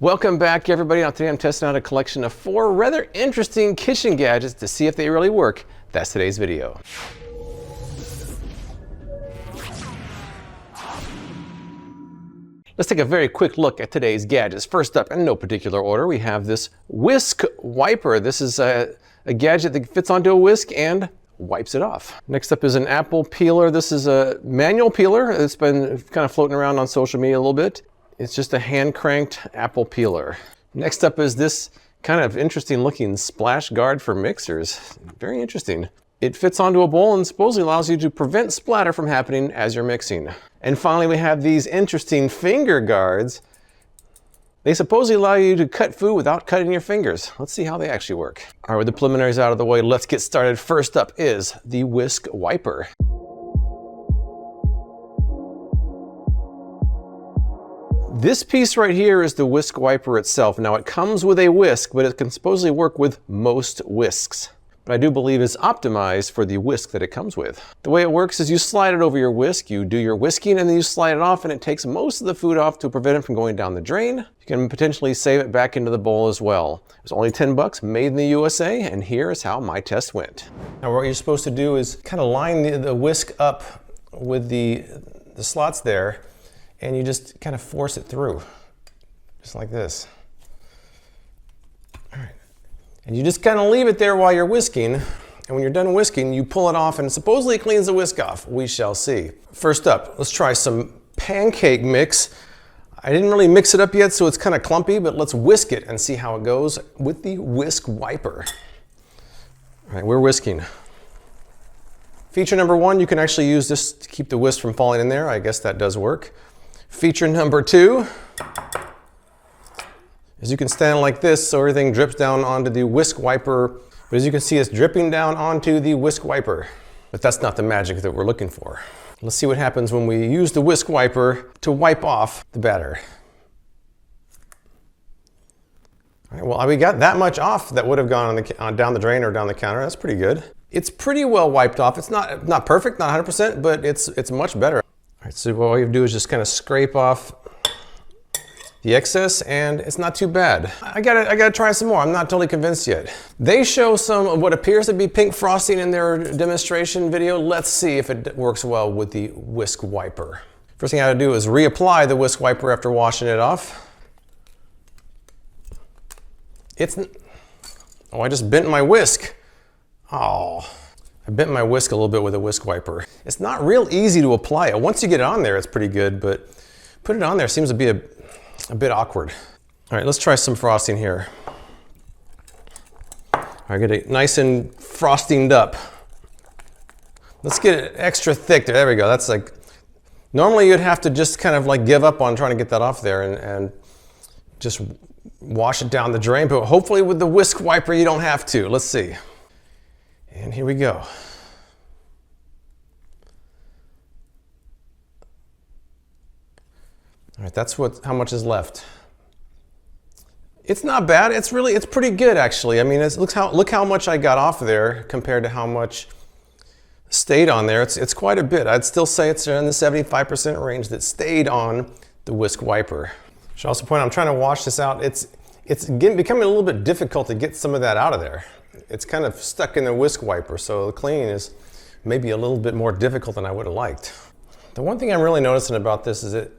Welcome back, everybody. Today I'm testing out a collection of 4 rather interesting kitchen gadgets to see if they really work. That's today's video. Let's take a very quick look at today's gadgets. First up, in no particular order, we have this Whisk Wiper. This is a gadget that fits onto a whisk and wipes it off. Next up is an apple peeler. This is a manual peeler. It's been kind of floating around on social media a little bit. It's just a hand-cranked apple peeler. Next up is this kind of interesting looking splash guard for mixers. Very interesting. It fits onto a bowl and supposedly allows you to prevent splatter from happening as you're mixing. And finally, we have these interesting finger guards. They supposedly allow you to cut food without cutting your fingers. Let's see how they actually work. All right, with the preliminaries out of the way, let's get started. First up is the Whisk Wiper. This piece right here is the Whisk Wiper itself. Now it comes with a whisk, but it can supposedly work with most whisks. But I do believe it's optimized for the whisk that it comes with. The way it works is you slide it over your whisk, you do your whisking, and then you slide it off, and it takes most of the food off to prevent it from going down the drain. You can potentially save it back into the bowl as well. It was only 10 bucks, made in the USA, and here is how my test went. Now what you're supposed to do is kind of line the whisk up with the slots there, and you just kind of force it through, just like this. All right. And you just kind of leave it there while you're whisking, and when you're done whisking, you pull it off, and supposedly it cleans the whisk off. We shall see. First up, let's try some pancake mix. I didn't really mix it up yet, so it's kind of clumpy, but let's whisk it and see how it goes with the Whisk Wiper. All right, we're whisking. Feature number 1, you can actually use this to keep the whisk from falling in there. I guess that does work. Feature number 2 is you can stand like this so everything drips down onto the Whisk Wiper. But as you can see, it's dripping down onto the Whisk Wiper. But that's not the magic that we're looking for. Let's see what happens when we use the Whisk Wiper to wipe off the batter. All right, well, we got that much off that would have gone down the drain or down the counter. That's pretty good. It's pretty well wiped off. It's not perfect, not 100%, but it's much better. All right, so all you do is just kind of scrape off the excess, and it's not too bad. I gotta try some more. I'm not totally convinced yet. They show some of what appears to be pink frosting in their demonstration video. Let's see if it works well with the Whisk Wiper. First thing I gotta do is reapply the Whisk Wiper after washing it off. Oh, I just bent my whisk. Oh. I bent my whisk a little bit with a Whisk Wiper. It's not real easy to apply it. Once you get it on there, it's pretty good, but put it on there seems to be a bit awkward. All right, let's try some frosting here. All right, get it nice and frostinged up. Let's get it extra thick there. There we go. That's like, normally you'd have to just kind of like give up on trying to get that off there and just wash it down the drain, but hopefully with the Whisk Wiper you don't have to. Let's see. And here we go. All right, that's how much is left. It's not bad. It's pretty good actually. I mean, look how much I got off of there compared to how much stayed on there. It's quite a bit. I'd still say it's in the 75% range that stayed on the Whisk Wiper. I should also point out, I'm trying to wash this out. It's becoming a little bit difficult to get some of that out of there. It's kind of stuck in the Whisk Wiper, so the cleaning is maybe a little bit more difficult than I would have liked. The one thing I'm really noticing about this is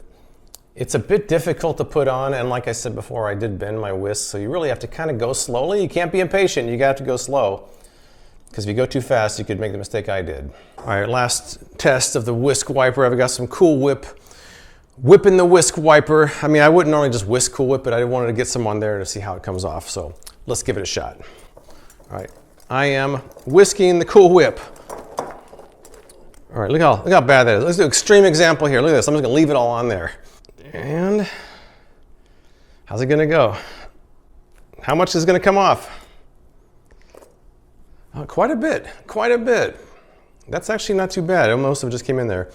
it's a bit difficult to put on, and like I said before, I did bend my whisk, so you really have to kind of go slowly. You can't be impatient, you got to go slow, because if you go too fast, you could make the mistake I did. All right, last test of the Whisk Wiper. I've got some Cool Whipping the Whisk Wiper. I mean, I wouldn't normally just whisk Cool Whip, but I wanted to get some on there to see how it comes off, so let's give it a shot. All right, I am whisking the Cool Whip. All right, look how bad that is. Let's do an extreme example here. Look at this. I'm just gonna leave it all on there. And how's it gonna go? How much is gonna come off? Quite a bit, quite a bit. That's actually not too bad. Most of it just came in there.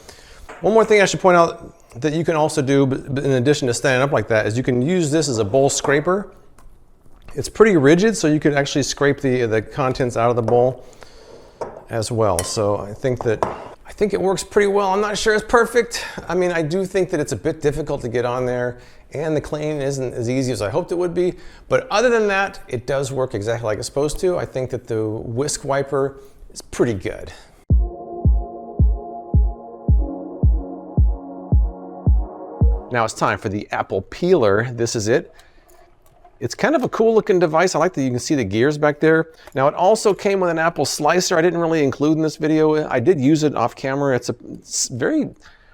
One more thing I should point out that you can also do, in addition to standing up like that, is you can use this as a bowl scraper. It's pretty rigid, so you could actually scrape the contents out of the bowl as well. So I think it works pretty well. I'm not sure it's perfect. I mean, I do think that it's a bit difficult to get on there, and the cleaning isn't as easy as I hoped it would be. But other than that, it does work exactly like it's supposed to. I think that the Whisk Wiper is pretty good. Now it's time for the apple peeler. This is it. It's kind of a cool looking device. I like that you can see the gears back there. Now it also came with an apple slicer. I didn't really include in this video. I did use it off camera. It's very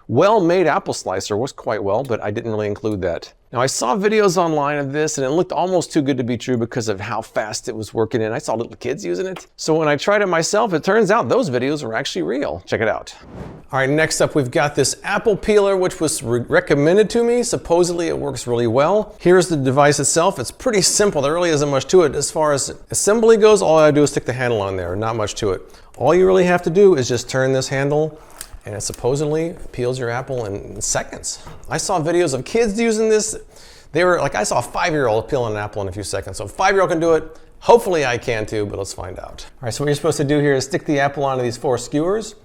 well-made apple slicer, works quite well, but I didn't really include that. Now I saw videos online of this and it looked almost too good to be true because of how fast it was working, and I saw little kids using it. So when I tried it myself, it turns out those videos were actually real. Check it out. All right, next up we've got this apple peeler, which was recommended to me. Supposedly it works really well. Here's the device itself. It's pretty simple. There really isn't much to it. As far as assembly goes, all I do is stick the handle on there, not much to it. All you really have to do is just turn this handle, and it supposedly peels your apple in seconds. I saw videos of kids using this. They were like, I saw a 5-year-old peeling an apple in a few seconds. So if a 5-year-old can do it, hopefully I can too, but let's find out. All right, so what you're supposed to do here is stick the apple onto these 4 skewers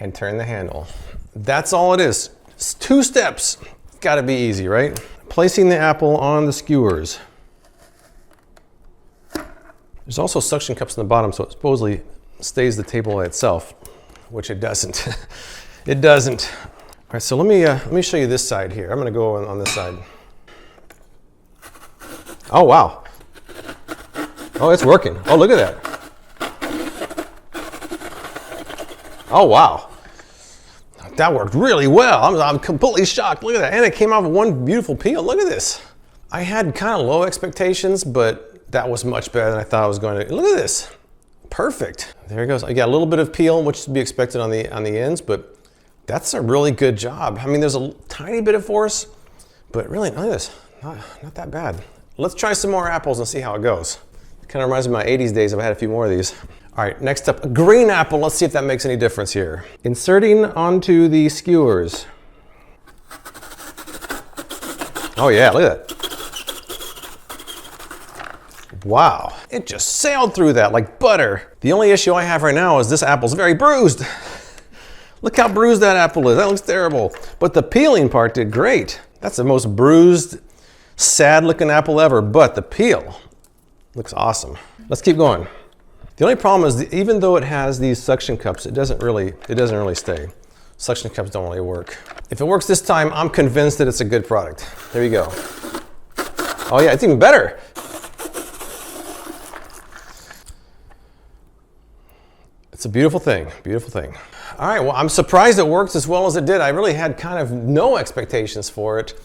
and turn the handle. That's all it is. It's 2 steps. It's gotta be easy, right? Placing the apple on the skewers. There's also suction cups on the bottom, so it supposedly stays the table by itself, which it doesn't. It doesn't. All right, so let me show you this side here. I'm gonna go on this side. Oh, wow. Oh, it's working. Oh, look at that. Oh, wow. That worked really well. I'm completely shocked. Look at that. And it came out with one beautiful peel. Look at this. I had kind of low expectations, but that was much better than I thought I was going to. Look at this. Perfect. There it goes. I got a little bit of peel, which is to be expected on the ends, but that's a really good job. I mean, there's a tiny bit of force, but really, look at this. Not that bad. Let's try some more apples and see how it goes. It kind of reminds me of my 80s days. I've had a few more of these. All right, next up, a green apple. Let's see if that makes any difference here. Inserting onto the skewers. Oh yeah, look at that. Wow, it just sailed through that like butter. The only issue I have right now is this apple's very bruised. Look how bruised that apple is. That looks terrible. But the peeling part did great. That's the most bruised, sad looking apple ever, but the peel looks awesome. Let's keep going. The only problem is that even though it has these suction cups, it doesn't really stay. Suction cups don't really work. If it works this time, I'm convinced that it's a good product. There you go. Oh yeah, it's even better. It's a beautiful thing, beautiful thing. All right, well, I'm surprised it worked as well as it did. I really had kind of no expectations for it.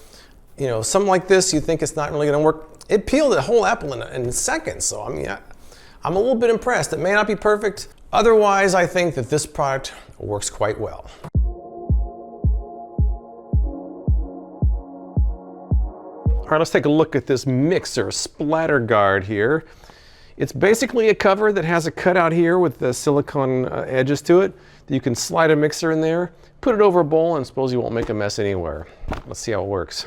You know, something like this, you think it's not really gonna work. It peeled a whole apple in seconds, so I mean, I'm a little bit impressed. It may not be perfect. Otherwise, I think that this product works quite well. All right, let's take a look at this mixer splatter guard here. It's basically a cover that has a cutout here with the silicone edges to it. You can slide a mixer in there, put it over a bowl, and suppose you won't make a mess anywhere. Let's see how it works.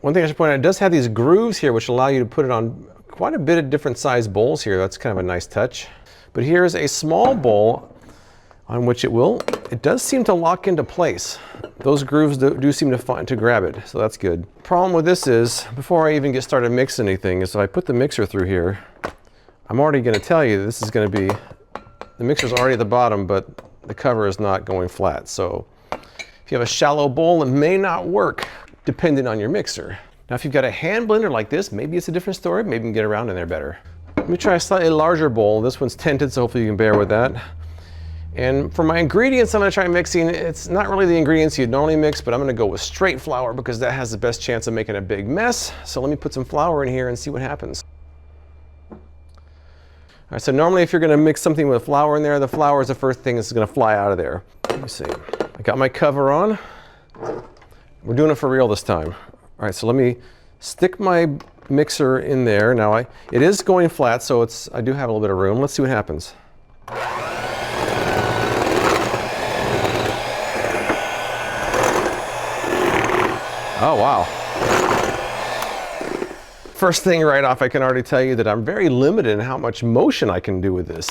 One thing I should point out, it does have these grooves here which allow you to put it on quite a bit of different size bowls here. That's kind of a nice touch. But here's a small bowl on which it does seem to lock into place. Those grooves do seem to grab it, so that's good. Problem with this is, before I even get started mixing anything, is if I put the mixer through here, I'm already gonna tell you this is gonna be, the mixer's already at the bottom, but the cover is not going flat. So if you have a shallow bowl, it may not work depending on your mixer. Now, if you've got a hand blender like this, maybe it's a different story. Maybe you can get around in there better. Let me try a slightly larger bowl. This one's tinted, so hopefully you can bear with that. And for my ingredients, I'm gonna try mixing. It's not really the ingredients you'd normally mix, but I'm gonna go with straight flour because that has the best chance of making a big mess. So let me put some flour in here and see what happens. All right, so normally if you're gonna mix something with flour in there, the flour is the first thing that's gonna fly out of there. Let me see. I got my cover on. We're doing it for real this time. All right, so let me stick my mixer in there. Now it is going flat, so I do have a little bit of room. Let's see what happens. Oh, wow. First thing right off, I can already tell you that I'm very limited in how much motion I can do with this.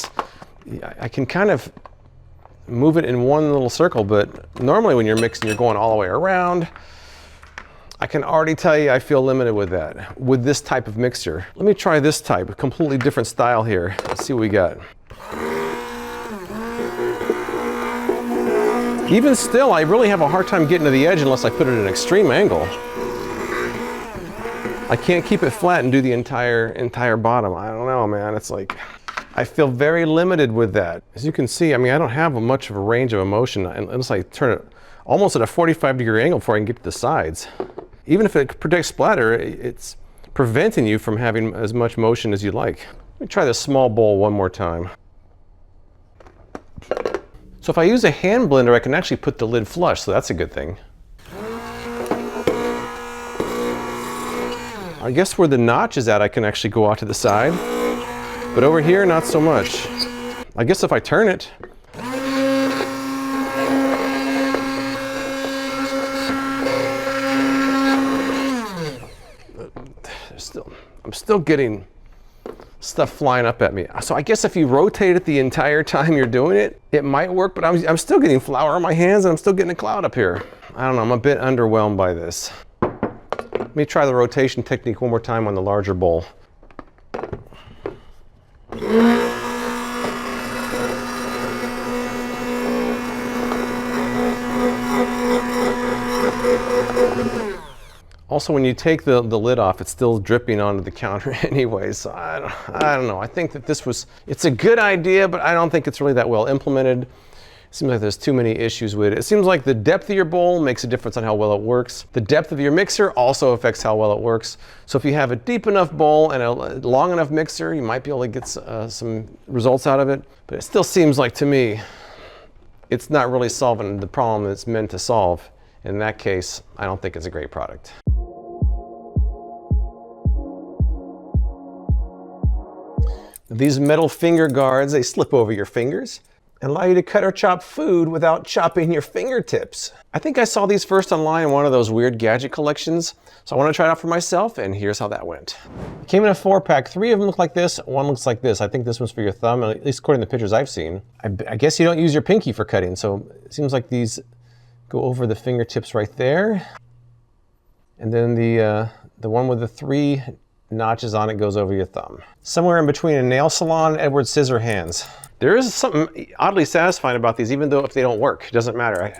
I can kind of move it in one little circle, but normally when you're mixing, you're going all the way around. I can already tell you I feel limited with that, with this type of mixer. Let me try this type, a completely different style here. Let's see what we got. Even still, I really have a hard time getting to the edge unless I put it at an extreme angle. I can't keep it flat and do the entire bottom. I don't know, man. It's like, I feel very limited with that. As you can see, I mean, I don't have much of a range of motion unless I turn it almost at a 45-degree angle before I can get to the sides. Even if it protects splatter, it's preventing you from having as much motion as you'd like. Let me try this small bowl one more time. So if I use a hand blender, I can actually put the lid flush, so that's a good thing. I guess where the notch is at, I can actually go out to the side. But over here, not so much. I guess if I turn it, I'm still getting stuff flying up at me. So I guess if you rotate it the entire time you're doing it, it might work, but I'm still getting flour on my hands and I'm still getting a cloud up here. I don't know, I'm a bit underwhelmed by this. Let me try the rotation technique one more time on the larger bowl. Also, when you take the lid off, it's still dripping onto the counter anyway, so I don't know. I think that it's a good idea, but I don't think it's really that well implemented. It seems like there's too many issues with it. It seems like the depth of your bowl makes a difference on how well it works. The depth of your mixer also affects how well it works. So if you have a deep enough bowl and a long enough mixer, you might be able to get some results out of it. But it still seems like, to me, it's not really solving the problem that it's meant to solve. In that case, I don't think it's a great product. These metal finger guards, they slip over your fingers and allow you to cut or chop food without chopping your fingertips. I think I saw these first online in one of those weird gadget collections, so I want to try it out for myself, and here's how that went. It came in a 4-pack. 3 of them look like this, 1 looks like this. I think this one's for your thumb, at least according to the pictures I've seen. I guess you don't use your pinky for cutting, so it seems like these go over the fingertips right there. And then the one with the 3 notches on it goes over your thumb. Somewhere in between a nail salon and Edward Scissorhands. There is something oddly satisfying about these, even though if they don't work, it doesn't matter.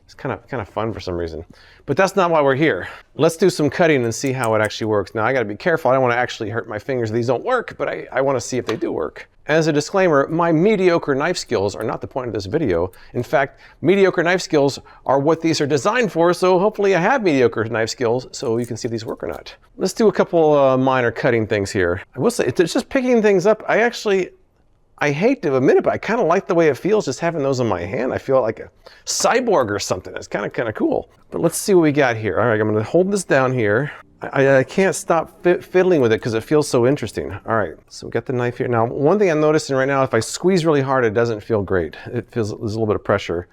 It's kind of fun for some reason. But that's not why we're here. Let's do some cutting and see how it actually works. Now I gotta be careful, I don't wanna actually hurt my fingers. These don't work, but I wanna see if they do work. As a disclaimer, my mediocre knife skills are not the point of this video. In fact, mediocre knife skills are what these are designed for, so hopefully I have mediocre knife skills so you can see if these work or not. Let's do a couple minor cutting things here. I will say, it's just picking things up. I hate to admit it, but I kind of like the way it feels just having those in my hand. I feel like a cyborg or something. It's kind of cool. But let's see what we got here. All right, I'm gonna hold this down here. I can't stop fiddling with it because it feels so interesting. All right, so we got the knife here. Now, one thing I'm noticing right now, if I squeeze really hard, it doesn't feel great. It feels, there's a little bit of pressure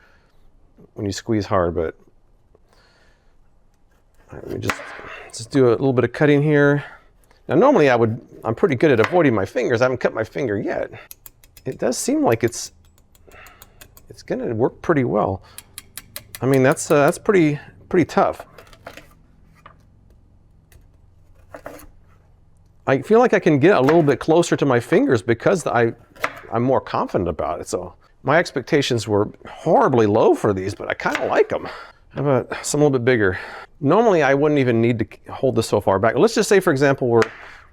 when you squeeze hard, but all right, let me just do a little bit of cutting here. Now, normally I'm pretty good at avoiding my fingers. I haven't cut my finger yet. It does seem like it's gonna work pretty well. I mean, that's pretty tough. I feel like I can get a little bit closer to my fingers because I'm more confident about it. So my expectations were horribly low for these, but I kind of like them. How about some a little bit bigger? Normally I wouldn't even need to hold this so far back. Let's just say, for example, we're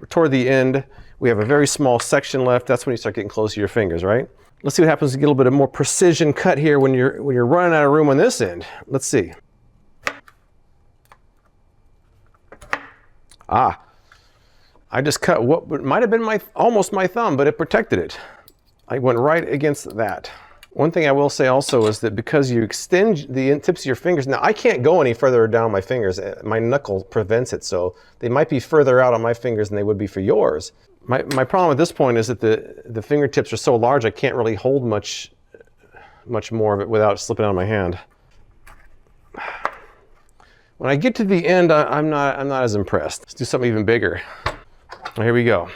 toward the end. We have a very small section left. That's when you start getting close to your fingers, right? Let's see what happens to get a little bit of more precision cut here when you're running out of room on this end. Let's see. Ah. I just cut what might have been almost my thumb, but it protected it. I went right against that. One thing I will say also is that because you extend the tips of your fingers, now I can't go any further down my fingers. My knuckle prevents it, so they might be further out on my fingers than they would be for yours. My problem at this point is that the fingertips are so large I can't really hold much more of it without slipping out of my hand. When I get to the end, I'm not as impressed. Let's do something even bigger. Here we go.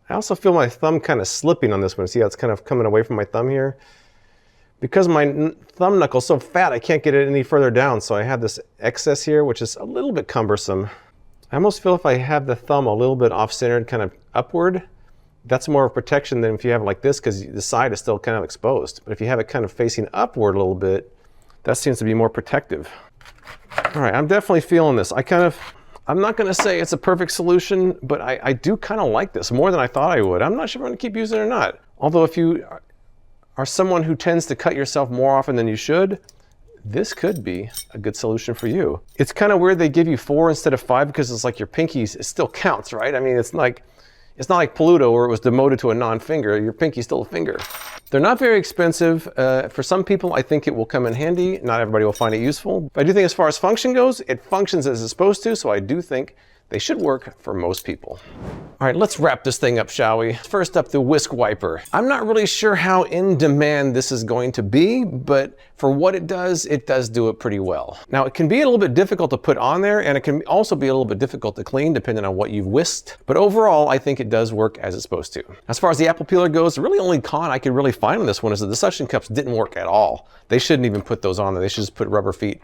I also feel my thumb kind of slipping on this one. See how it's kind of coming away from my thumb here? Because my thumb knuckle's so fat, I can't get it any further down, so I have this excess here, which is a little bit cumbersome. I almost feel if I have the thumb a little bit off-centered, kind of upward, that's more of protection than if you have it like this, because the side is still kind of exposed. But if you have it kind of facing upward a little bit, that seems to be more protective. All right, I'm definitely feeling this. I'm not gonna say it's a perfect solution, but I do kind of like this more than I thought I would. I'm not sure if I'm gonna keep using it or not. Although if you are someone who tends to cut yourself more often than you should, this could be a good solution for you. It's kind of weird they give you 4 instead of 5 because it's like your pinkies, it still counts, right? I mean, it's not like Pluto where it was demoted to a non-finger. Your pinky's still a finger. They're not very expensive. For some people, I think it will come in handy. Not everybody will find it useful. But I do think as far as function goes, it functions as it's supposed to, so I do think they should work for most people. All right, let's wrap this thing up, shall we? First up, the Whisk Wiper. I'm not really sure how in demand this is going to be, but for what it does do it pretty well. Now, it can be a little bit difficult to put on there, and it can also be a little bit difficult to clean depending on what you've whisked. But overall, I think it does work as it's supposed to. As far as the apple peeler goes, the really only con I could really find on this one is that the suction cups didn't work at all. They shouldn't even put those on there. They should just put rubber feet.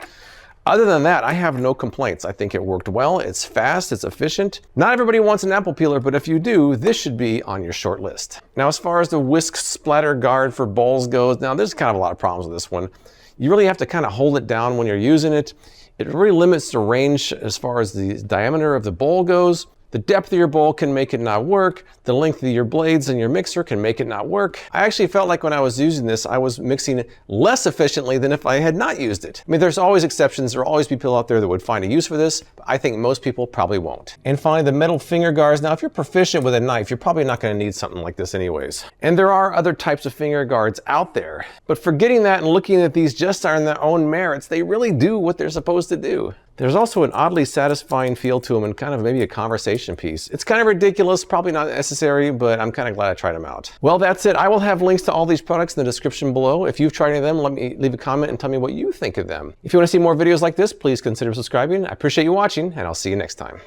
Other than that, I have no complaints. I think it worked well, it's fast, it's efficient. Not everybody wants an apple peeler, but if you do, this should be on your short list. Now, as far as the Whisk Splatter guard for bowls goes, now there's kind of a lot of problems with this one. You really have to kind of hold it down when you're using it. It really limits the range as far as the diameter of the bowl goes. The depth of your bowl can make it not work. The length of your blades in your mixer can make it not work. I actually felt like when I was using this, I was mixing less efficiently than if I had not used it. I mean, there's always exceptions. There will always be people out there that would find a use for this, but I think most people probably won't. And finally, the metal finger guards. Now, if you're proficient with a knife, you're probably not gonna need something like this anyways. And there are other types of finger guards out there. But forgetting that and looking at these just on their own merits, they really do what they're supposed to do. There's also an oddly satisfying feel to them and kind of maybe a conversation piece. It's kind of ridiculous, probably not necessary, but I'm kind of glad I tried them out. Well, that's it. I will have links to all these products in the description below. If you've tried any of them, let me leave a comment and tell me what you think of them. If you want to see more videos like this, please consider subscribing. I appreciate you watching, and I'll see you next time.